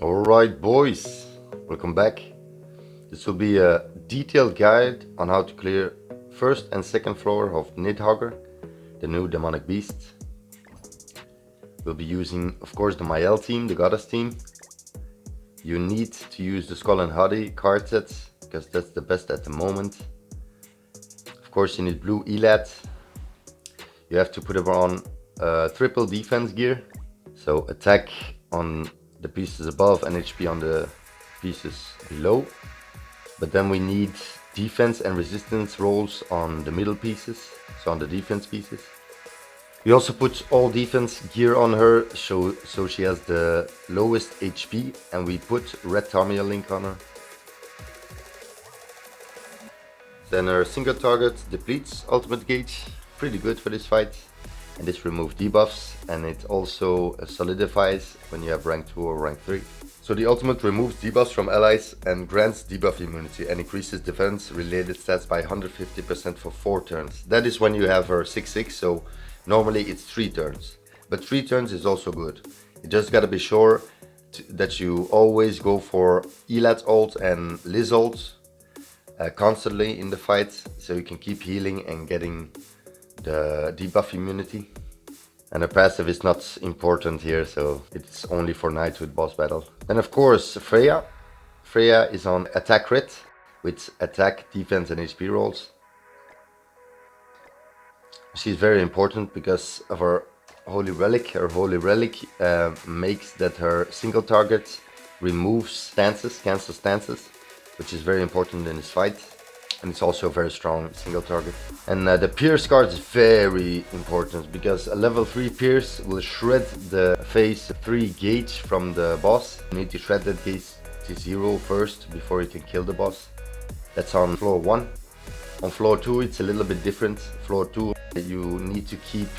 Alright boys, welcome back. This will be a detailed guide on how to clear first and second floor of Nidhoggr, the new demonic beast. We'll be using, of course, the Mael team, the goddess team. You need to use the Skull and Hadi card sets, because that's the best at the moment. Of course, you need blue ellatte. You have to put it on triple defense gear, so attack on the pieces above and HP on the pieces below. But then we need defense and resistance rolls on the middle pieces, so on the defense pieces. We also put all defense gear on her, so she has the lowest HP, and we put red Tamiya link on her. Then her single target depletes ultimate gauge, pretty good for this fight. And this removes debuffs, and it also solidifies when you have rank 2 or rank 3. So the ultimate removes debuffs from allies and grants debuff immunity and increases defense related stats by 150% for 4 turns. That is when you have her 6/6, so normally it's 3 turns. But 3 turns is also good. You just gotta be sure that you always go for ellatte ult and Liz ult constantly in the fight, so you can keep healing and getting the debuff immunity. And the passive is not important here, so it's only for knighthood boss battle. Then of course FREYJA. FREYJA is on attack crit with attack, defense and HP rolls. She's very important because of her holy relic. Her holy relic makes that her single target removes stances, cancels stances, which is very important in this fight. And it's also a very strong single target. And the Pierce card is very important because a level 3 Pierce will shred the phase 3 gauge from the boss. You need to shred that gauge to 0 first before you can kill the boss. That's on floor 1. On floor 2 it's a little bit different. Floor 2 you need to keep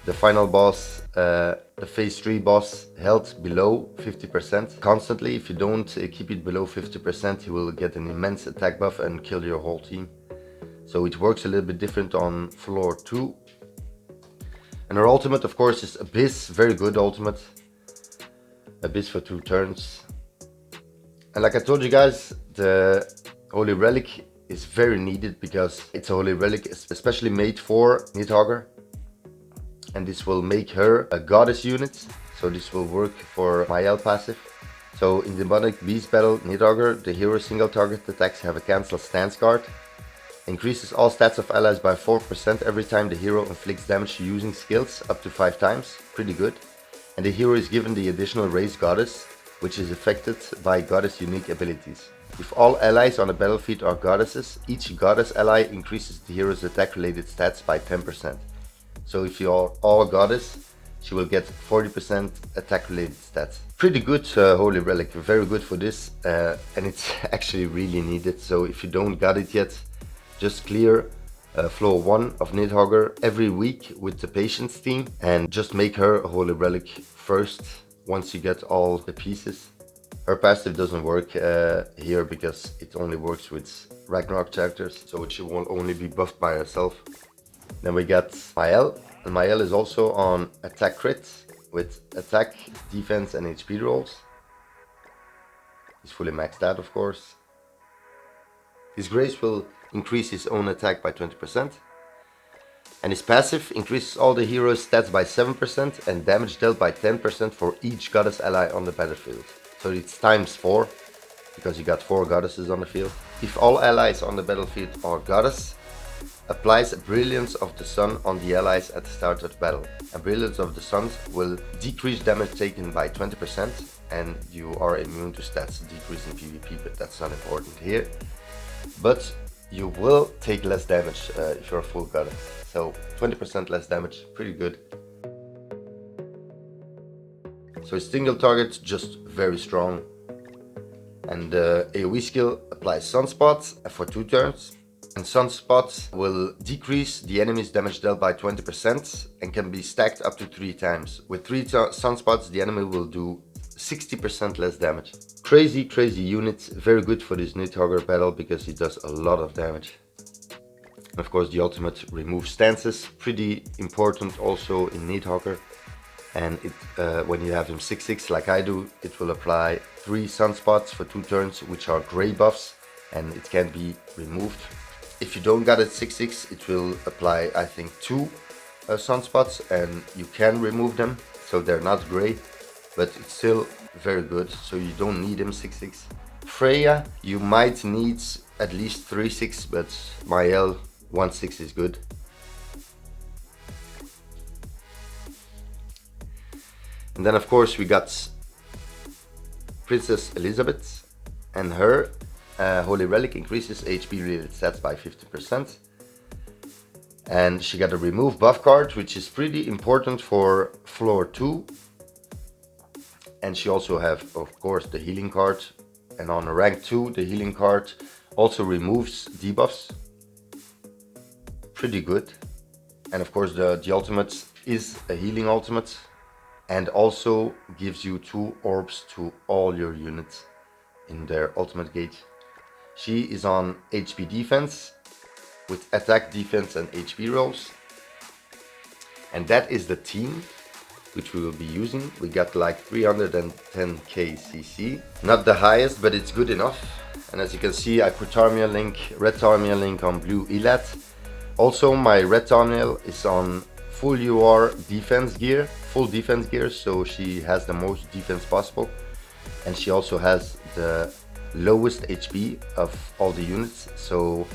the final boss, the phase 3 boss, held below 50% constantly. If you don't keep it below 50%, he will get an immense attack buff and kill your whole team. So it works a little bit different on floor 2. And her ultimate, of course, is Abyss. Very good ultimate. Abyss for 2 turns. And like I told you guys, the Holy Relic is very needed because it's a Holy Relic especially made for Nidhoggr. And this will make her a goddess unit, so this will work for Mael passive. So in the demonic beast battle Nidhoggr, the hero single target attacks have a cancel stance card. Increases all stats of allies by 4% every time the hero inflicts damage using skills, up to 5 times, pretty good. And the hero is given the additional raised goddess, which is affected by goddess unique abilities. If all allies on the battlefield are goddesses, each goddess ally increases the hero's attack related stats by 10%. So if you are all goddess, she will get 40% attack related stats. Pretty good holy relic, very good for this, and it's actually really needed. So if you don't got it yet, just clear floor 1 of Nidhoggr every week with the patience team and just make her a holy relic first once you get all the pieces. Her passive doesn't work here because it only works with Ragnarok characters, so she will only be buffed by herself. Then we got Mael, and Mael is also on attack crit with attack, defense and HP rolls. He's fully maxed out, of course. His grace will increase his own attack by 20%. And his passive increases all the hero's stats by 7% and damage dealt by 10% for each goddess ally on the battlefield. So it's times 4, because you got 4 goddesses on the field. If all allies on the battlefield are goddess, applies a Brilliance of the Sun on the allies at the start of the battle. A Brilliance of the Sun will decrease damage taken by 20% and you are immune to stats decrease in PvP, but that's not important here. But you will take less damage if you're a full goddess. So 20% less damage, pretty good. So his single target, just very strong. And the AoE skill applies sunspots for 2 turns. And sunspots will decrease the enemy's damage dealt by 20% and can be stacked up to 3 times. With 3 sunspots, the enemy will do 60% less damage. Crazy unit, very good for this Nidhoggr battle because he does a lot of damage. And of course the ultimate removes stances, pretty important also in Nidhoggr. and it when you have him 6/6 like I do, it will apply 3 sunspots for 2 turns, which are gray buffs, and it can be removed. If you don't got it 6/6, it will apply, I think, 2 sunspots, and you can remove them, so they're not gray, but it's still very good, so you don't need him 6/6. FREYJA, you might need at least 3/6, but mael 1/6 is good. And then of course we got Princess Elizabeth, and her Holy Relic increases HP related stats by 50%. And she got a remove buff card, which is pretty important for floor 2. And she also have, of course, the healing card. And on rank 2, the healing card also removes debuffs. Pretty good. And of course the ultimate is a healing ultimate, and also gives you 2 orbs to all your units in their ultimate gauge. She is on HP defense with attack, defense and HP rolls. And that is the team which we will be using. We got like 310k CC. Not the highest, but it's good enough. And as you can see, I put Tarmiel link, red Tarmiel link on blue ellatte. Also my red Tarmiel is on full UR defense gear, full defense gear, so she has the most defense possible. And she also has the lowest HP of all the units, so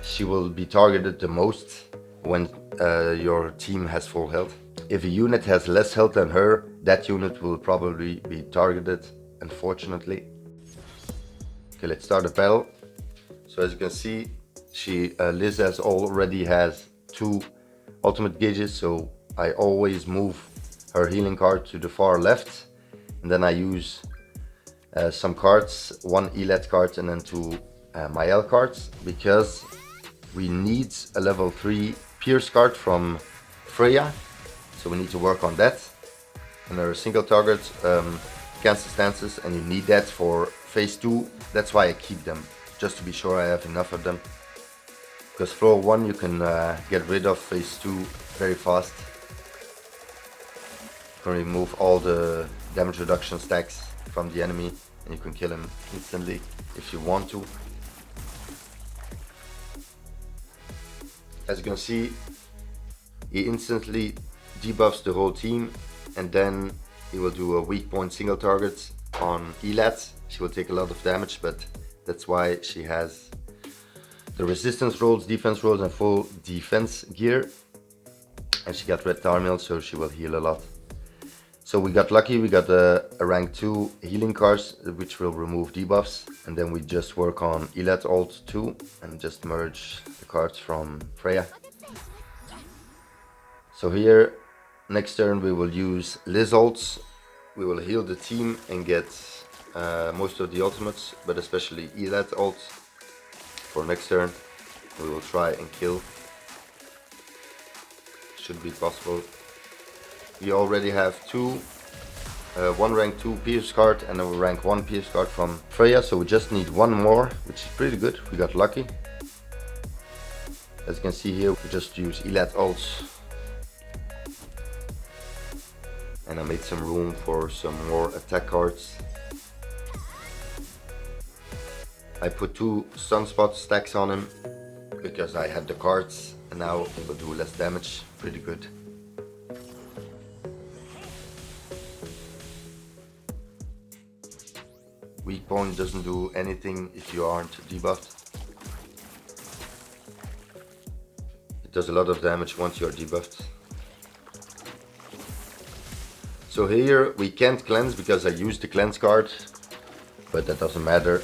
she will be targeted the most when your team has full health. If a unit has less health than her, that unit will probably be targeted, unfortunately. Okay, let's start the battle. So as you can see, Liz already has 2 ultimate gauges, so I always move her healing card to the far left, and then I use some cards, 1 ellatte card and then 2 mael cards, because we need a level 3 pierce card from FREYJA, so we need to work on that. And there are single target cancel stances, and you need that for phase 2. That's why I keep them, just to be sure I have enough of them. Because floor 1 you can get rid of phase 2 very fast. You can remove all the damage reduction stacks from the enemy, and you can kill him instantly if you want to. As you can see, he instantly debuffs the whole team, and then he will do a weak point single target on ellatte. She will take a lot of damage, but that's why she has the resistance rolls, defense rolls and full defense gear. And she got red Tarmiel, so she will heal a lot. So we got lucky, we got a rank 2 healing cards, which will remove debuffs. And then we just work on ellatte ult 2 and just merge the cards from FREYJA. So here, next turn we will use Liz ults. We will heal the team and get most of the ultimates, but especially ellatte ult. For next turn, we will try and kill. Should be possible. We already have 1 rank 2 pierce card and a rank 1 pierce card from FREYJA, so we just need 1 more, which is pretty good. We got lucky. As you can see here, we just use ellatte ults. And I made some room for some more attack cards. I put 2 sunspot stacks on him because I had the cards, and now he will do less damage. Pretty good. Weak point doesn't do anything if you aren't debuffed. It does a lot of damage once you are debuffed. So here we can't cleanse because I used the cleanse card, but that doesn't matter,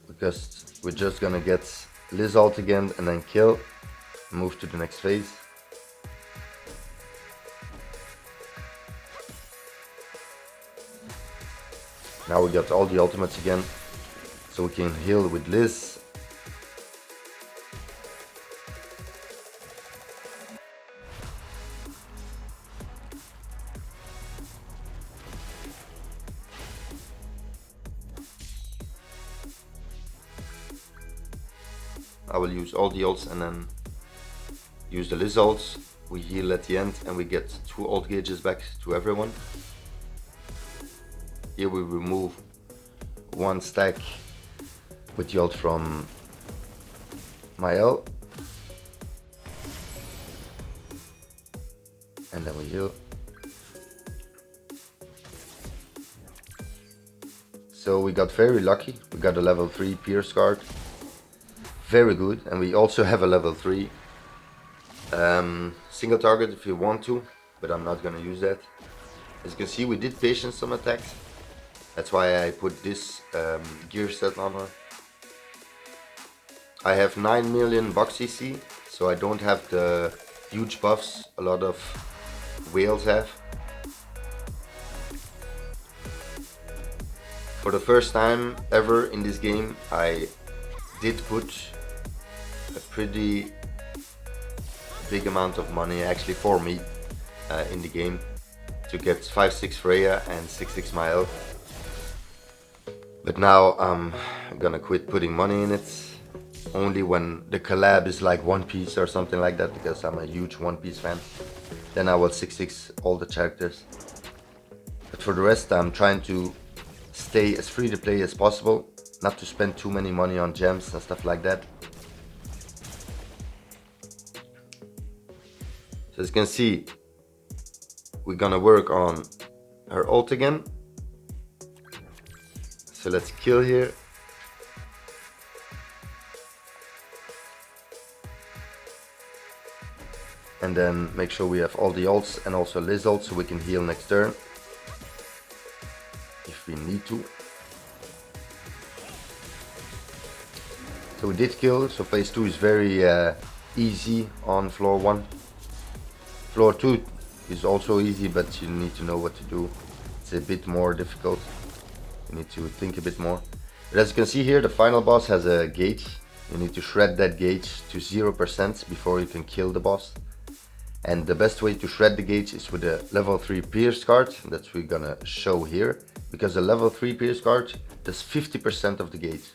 because we're just gonna get Liz ult again and then kill, move to the next phase. Now we got all the ultimates again, so we can heal with Liz. I will use all the ults and then use the results, we heal at the end, and we get 2 alt gauges back to everyone. Here we remove 1 stack with the ult from mael, and then we heal. So we got very lucky, we got a level 3 pierce card, very good, and we also have a level 3 single target if you want to, but I'm not gonna use that. As you can see, we did patience some attacks, that's why I put this gear set on her. I have 9 million box CC, so I don't have the huge buffs a lot of whales have. For the first time ever in this game, I did put a pretty big amount of money, actually for me, in the game to get 5/6 FREYJA and 6/6 mael. But now I'm gonna quit putting money in it, only when the collab is like One Piece or something like that, because I'm a huge One Piece fan. Then I will 6/6 all the characters. But for the rest, I'm trying to stay as free to play as possible, not to spend too many money on gems and stuff like that. So as you can see, we're gonna work on her ult again. So let's kill here. And then make sure we have all the ults and also Liz ult, so we can heal next turn if we need to. So we did kill, so phase 2 is very easy on floor 1. Floor 2 is also easy, but you need to know what to do. It's a bit more difficult. You need to think a bit more. But as you can see here, the final boss has a gauge. You need to shred that gauge to 0% before you can kill the boss. And the best way to shred the gauge is with a level 3 pierce card that we're gonna show here, because the level 3 pierce card does 50% of the gauge.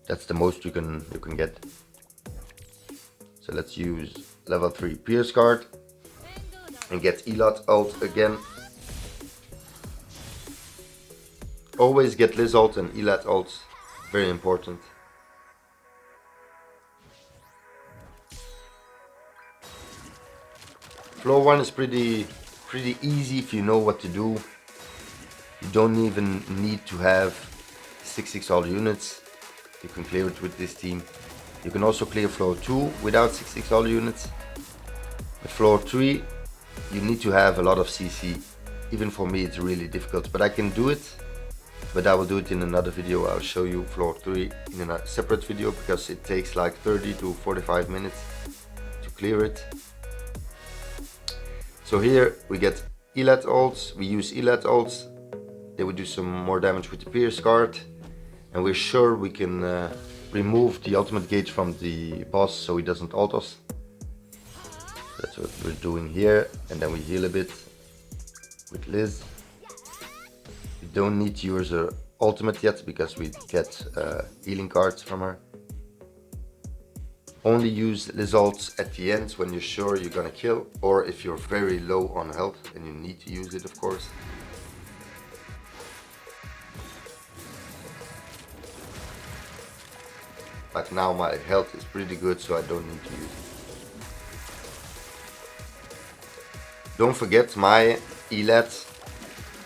That's the most you can get. So let's use level 3 pierce card and get ellatte ult again. Always get Liz ult and ellatte ult, very important. Floor 1 is pretty easy if you know what to do. You don't even need to have 6/6 all units. You can clear it with this team. You can also clear floor 2 without 6/6 all units. But floor 3, you need to have a lot of CC. Even for me it's really difficult, but I can do it. But I will do it in another video. I'll show you floor 3 in a separate video, because it takes like 30 to 45 minutes to clear it. So here we get ellatte ults, we use ellatte ults, then we do some more damage with the pierce card, and we're sure we can remove the ultimate gauge from the boss so he doesn't ult us. That's what we're doing here, and then we heal a bit with Liz. We don't need to use her ultimate yet because we get healing cards from her. Only use Liz ults at the end when you're sure you're gonna kill, or if you're very low on health and you need to use it, of course. Like now my health is pretty good, so I don't need to use it. Don't forget my ellatte,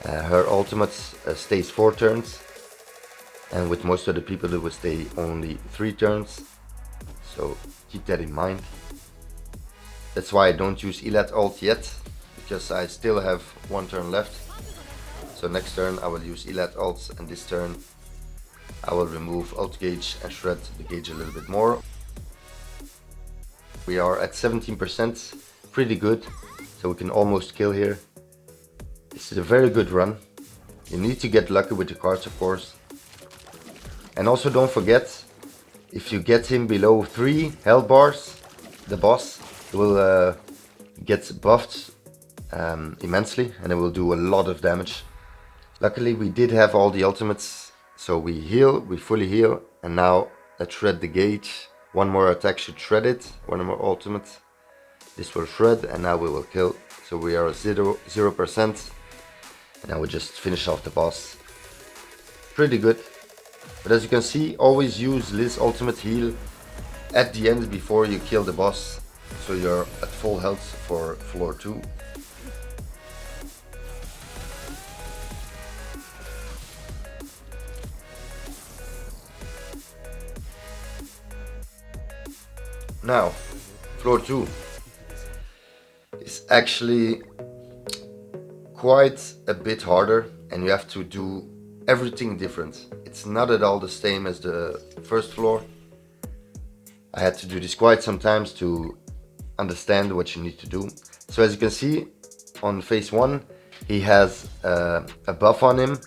her ultimate stays 4 turns, and with most of the people it will stay only 3 turns. So keep that in mind. That's why I don't use ellatte ult yet, because I still have 1 turn left. So next turn I will use ellatte ults, and this turn I will remove ult gauge and shred the gauge a little bit more. We are at 17%, pretty good, so we can almost kill here. This is a very good run. You need to get lucky with the cards, of course. And also don't forget, if you get him below 3 health bars, the boss will get buffed immensely, and it will do a lot of damage. Luckily we did have all the ultimates, so we heal, we fully heal, and now let's shred the gauge One more attack should shred it, one more ultimate. This will shred, and now we will kill. So we are 0%. And now we just finish off the boss. Pretty good. But as you can see, always use Liz ultimate heal at the end before you kill the boss. So you're at full health for floor 2. Now, floor 2 is actually quite a bit harder, and you have to do everything different. It's not at all the same as the first floor. I had to do this quite sometimes to understand what you need to do. So as you can see, on phase 1 he has a buff on him,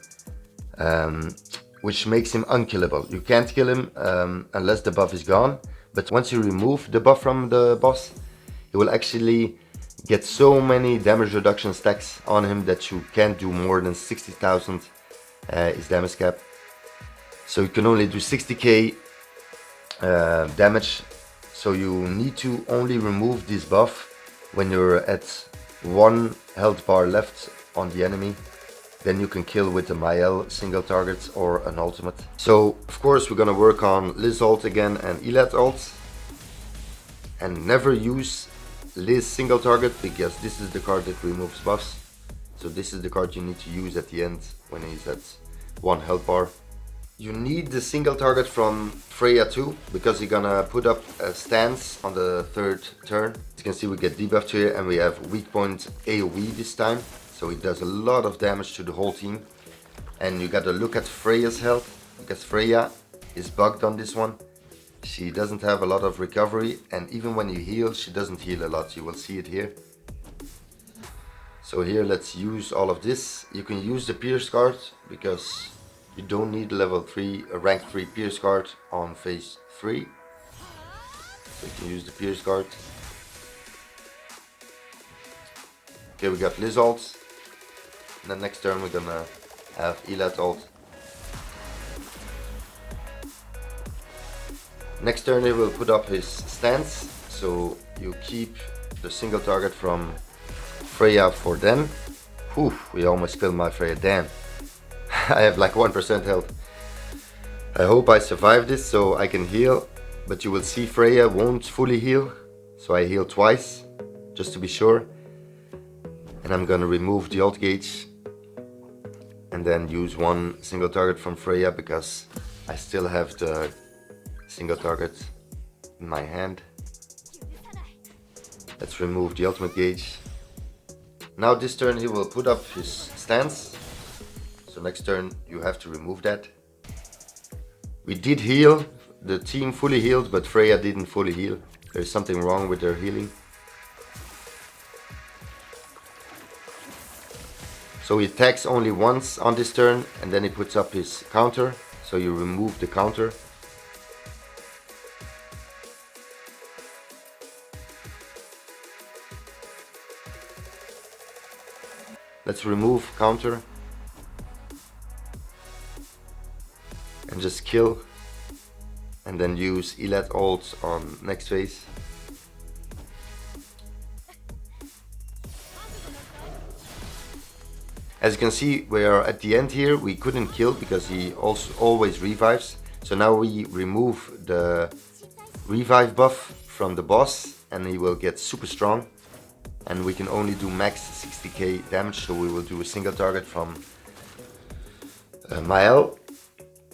which makes him unkillable. You can't kill him unless the buff is gone. But once you remove the buff from the boss, he will actually get so many damage reduction stacks on him that you can't do more than 60,000 his damage cap. So you can only do 60k damage. So you need to only remove this buff when you're at 1 health bar left on the enemy. Then you can kill with the mael single targets or an ultimate. So of course we're gonna work on Liz ult again and ellatte ult. And never use Liz single target, because this is the card that removes buffs. So this is the card you need to use at the end when he's at 1 health bar. You need the single target from FREYJA too, because you're gonna put up a stance on the 3rd turn. As you can see, we get debuffed here, and we have weak point AoE this time. So it does a lot of damage to the whole team. And you gotta look at FREYJA's health, because FREYJA is bugged on this one. She doesn't have a lot of recovery, and even when you heal, she doesn't heal a lot. You will see it here. So here, let's use all of this. You can use the Pierce card, because you don't need level 3, a rank 3 Pierce card on phase 3. So you can use the Pierce card. Okay, we got Liz ult. And then next turn we're gonna have ellatte ult. Next turn he will put up his stance, so you keep the single target from FREYJA for then. Whew, we almost killed my FREYJA, damn. I have like 1% health. I hope I survive this so I can heal, but you will see FREYJA won't fully heal, so I heal twice, just to be sure. And I'm gonna remove the ult gauge and then use 1 single target from FREYJA, because I still have the single target in my hand. Let's remove the ultimate gauge. Now this turn he will put up his stance. So next turn you have to remove that. We did heal, the team fully healed, but FREYJA didn't fully heal. There's something wrong with their healing. So he attacks only once on this turn, and then he puts up his counter. So you remove the counter. Let's remove counter and just kill, and then use ellatte ult on next phase. As you can see, we are at the end here. We couldn't kill because he also always revives. So now we remove the revive buff from the boss, and he will get super strong. And we can only do max 60k damage, so we will do a single target from mael.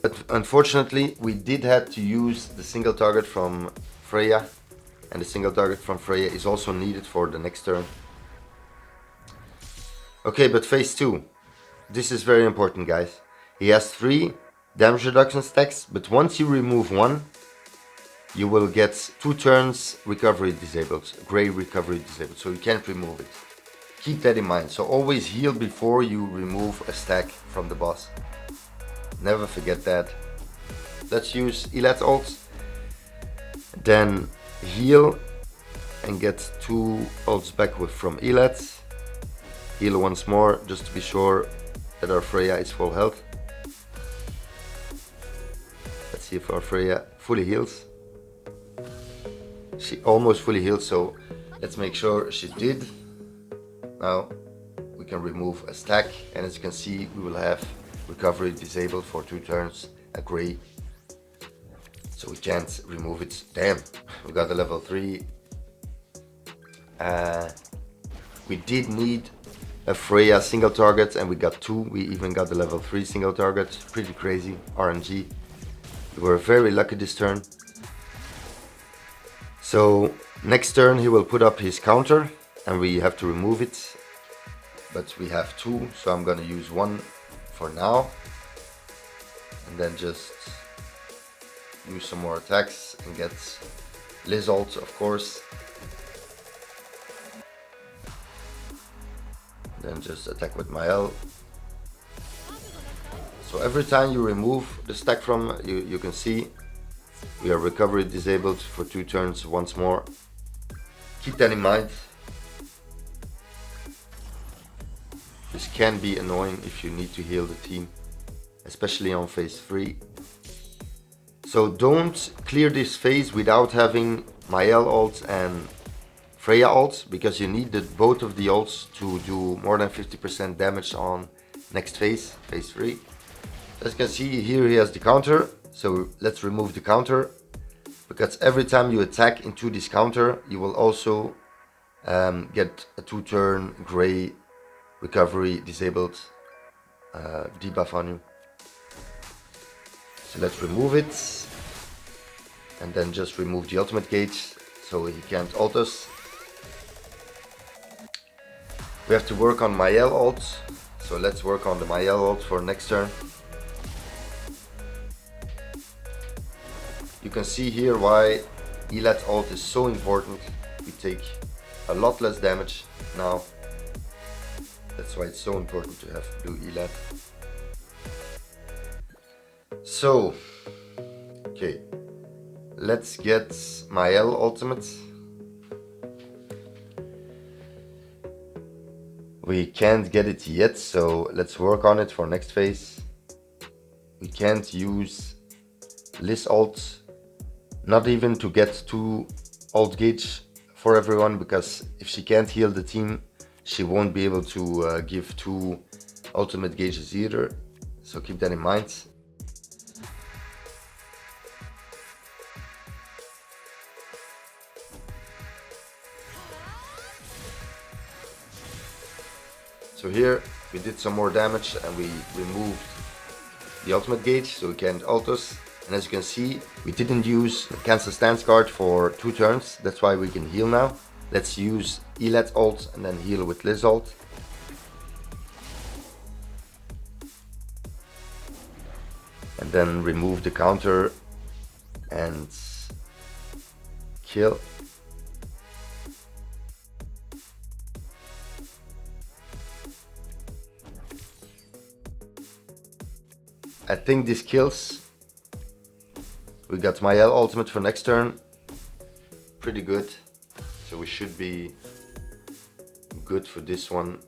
But unfortunately, we did have to use the single target from FREYJA, and the single target from FREYJA is also needed for the next turn. Okay, but phase 2. This is very important, guys. He has 3 damage reduction stacks, but once you remove 1, you will get 2 turns recovery disabled, gray recovery disabled, so you can't remove it. Keep that in mind. So always heal before you remove a stack from the boss. Never forget that. Let's use ellatte ult, then heal and get 2 ults back from ellatte. Heal once more, just to be sure that our FREYJA is full health. Let's see if our FREYJA fully heals. She almost fully healed, so let's make sure she did. Now we can remove a stack, and as you can see, we will have recovery disabled for 2 turns, a gray. So we can't remove it. Damn, we got a level 3. We did need a FREYJA single target, and we got 2. We even got the level 3 single target. Pretty crazy, RNG. We were very lucky this turn. So next turn he will put up his counter, and we have to remove it. But we have 2, so I'm gonna use 1 for now. And then just use some more attacks and get Lizalt, of course. Then just attack with mael. So every time you remove the stack from, you can see we are recovery disabled for 2 turns once more. Keep that in mind. This can be annoying if you need to heal the team, especially on phase 3. So don't clear this phase without having mael ults and FREYJA ults, because you need both of the ults to do more than 50% damage on next phase, phase 3. As you can see here, he has the counter, so let's remove the counter, because every time you attack into this counter, you will also get a 2-turn gray recovery disabled debuff on you. So let's remove it, and then just remove the ultimate gauge so he can't ult us. We have to work on mael ult, so let's work on the mael ult for next turn. You can see here why ellatte ult is so important. We take a lot less damage now. That's why it's so important to have blue ellatte. So, okay, let's get mael ultimate. We can't get it yet, so let's work on it for next phase. We can't use Liz ult, not even to get 2 ult gauge for everyone, because if she can't heal the team, she won't be able to give 2 ultimate gauges either. So keep that in mind. So here we did some more damage and we removed the ultimate gauge so we can't ult us. And as you can see, we didn't use the cancel stance card for 2 turns. That's why we can heal now. Let's use ellatte ult and then heal with Liz ult. And then remove the counter and kill. I think this kills. We got mael ultimate for next turn. Pretty good. So we should be good for this one.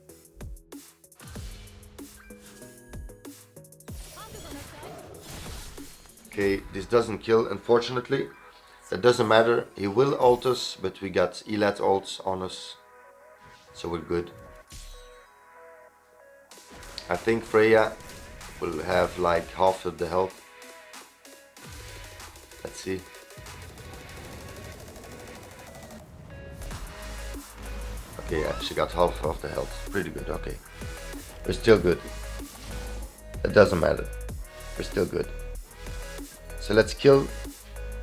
Okay, this doesn't kill, unfortunately. That doesn't matter. He will ult us, but we got ellatte ults on us. So we're good. I think FREYJA will have like half of the health. Let's see. Okay, yeah, she got half of the health. Pretty good, okay. We're still good. It doesn't matter. We're still good. So let's kill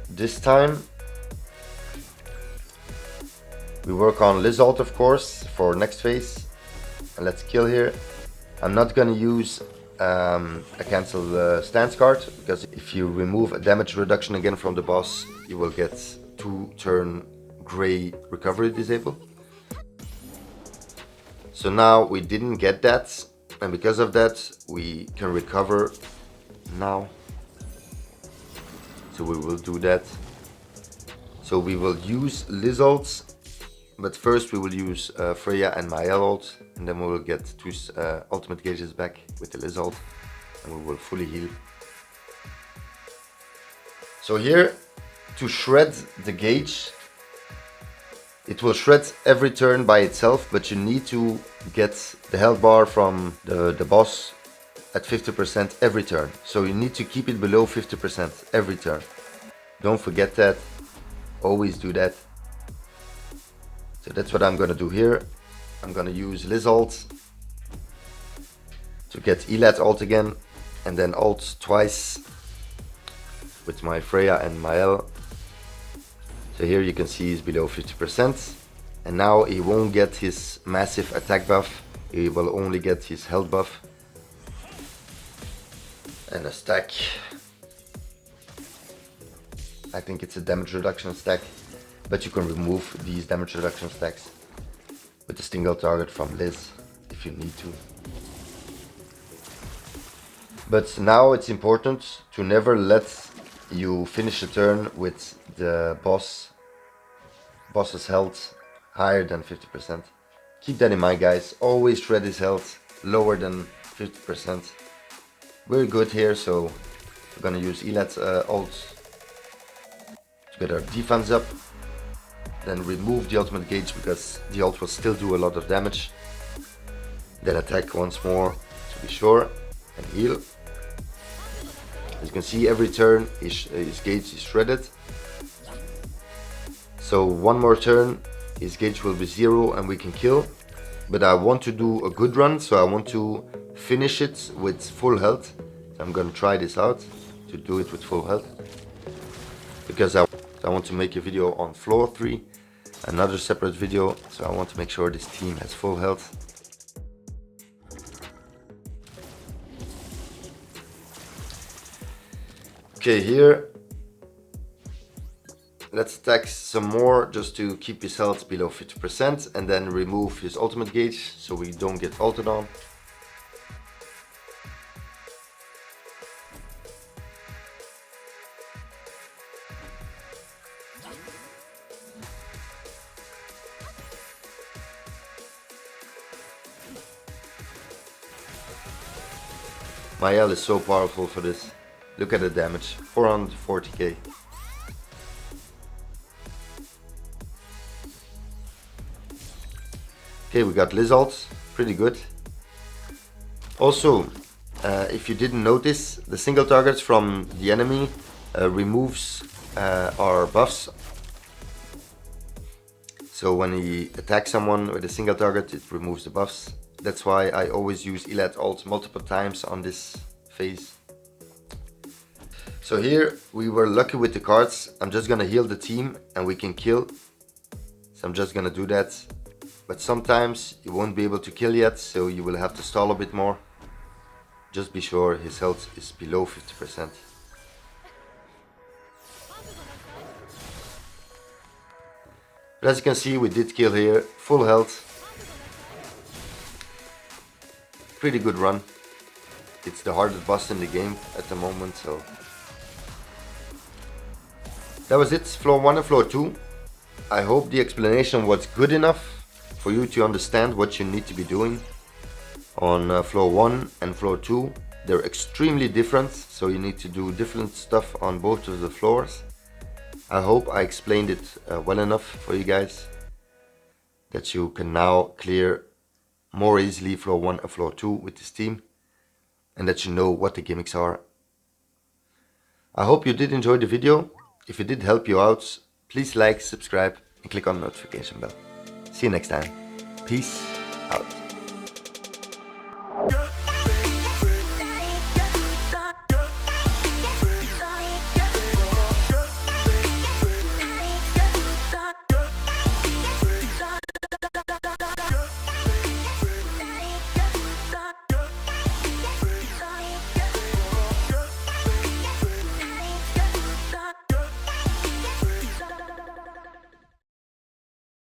this time. We work on Liz ult, of course, for next phase. And let's kill here. I'm not gonna use a cancel stance card, because if you remove a damage reduction again from the boss, you will get 2-turn gray recovery disable. So now we didn't get that, and because of that we can recover now. So we will do that. So we will use Liz ults, but first we will use FREYJA and mael ult, and then we will get 2 ultimate gauges back with the Liz ult, and we will fully heal. So here, to shred the gauge, It will shred every turn by itself, but you need to get the health bar from the boss at 50% every turn. So you need to keep it below 50% every turn. Don't forget that. Always do that. So that's what I'm gonna do here. I'm gonna use Liz ult to get ellatte ult again, and then ult twice with my FREYJA and mael. So here you can see he's below 50%, and now he won't get his massive attack buff, he will only get his health buff and a stack. I think it's a damage reduction stack, but you can remove these damage reduction stacks with a single target from Liz if you need to. But now it's important to never let you finish a turn with the boss's health higher than 50%. Keep that in mind, guys. Always shred his health lower than 50%. We're good here, so we're gonna use ellatte ult to get our defense up. Then remove the ultimate gauge because the ult will still do a lot of damage. Then attack once more to be sure and heal. As you can see, every turn his gauge is shredded. So one more turn, his gauge will be 0 and we can kill. But I want to do a good run, so I want to finish it with full health. So I'm gonna try this out to do it with full health. Because I want to make a video on floor 3, another separate video, so I want to make sure this team has full health. Okay, here, let's attack some more just to keep his health below 50% and then remove his ultimate gauge so we don't get ulted on. Mael is so powerful for this. Look at the damage, 440k. Okay, we got Liz ult, pretty good. Also, if you didn't notice, the single targets from the enemy removes our buffs. So when he attacks someone with a single target, it removes the buffs. That's why I always use ellatte ult multiple times on this phase. So here we were lucky with the cards. I'm just gonna heal the team and we can kill. So I'm just gonna do that. But sometimes you won't be able to kill yet, so you will have to stall a bit more. Just be sure his health is below 50%. But as you can see, we did kill here, full health. Pretty good run. It's the hardest boss in the game at the moment, so that was it, floor 1 and floor 2. I hope the explanation was good enough for you to understand what you need to be doing on floor 1 and floor 2. They're extremely different, so you need to do different stuff on both of the floors. I hope I explained it well enough for you guys that you can now clear more easily floor 1 and floor 2 with this team, and that you know what the gimmicks are. I hope you did enjoy the video. If it did help you out, please like, subscribe and click on the notification bell. See you next time. Peace out.